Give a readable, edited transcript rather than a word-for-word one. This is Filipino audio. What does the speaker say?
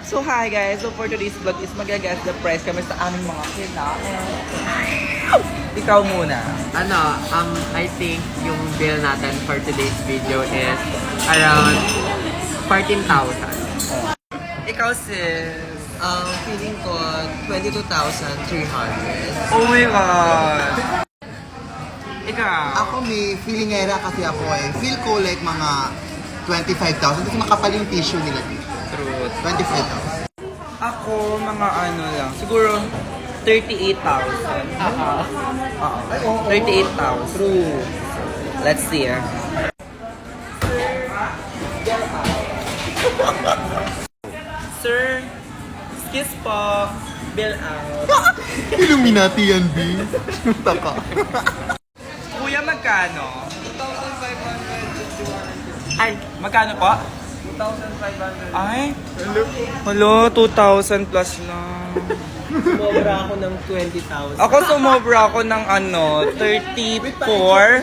So hi guys, so for today's vlog is mag-guess the price kami sa aming mga kinain. Ikaw muna. I think yung bill natin for today's video is around 14,000. Ikaw sis. Feeling ko 22,300. Oh my God. Ikaw. Ako may feeling era kasi ako eh. Feel ko like mga 25,000 kasi makapal yung tissue nila dito. Truth. 25,000. Ako mga ano lang, siguro 38,000. 38,000. True. Let's see. Sir, excuse po. Bill out. Illuminati yan, B. Taka. Kuya, magkano? 2,500. Ay, magkano po? 2,500. Ay, hello, 2,000 plus na. Sumobra ako ng 20,000. Ako sumobra ako ng 34,000.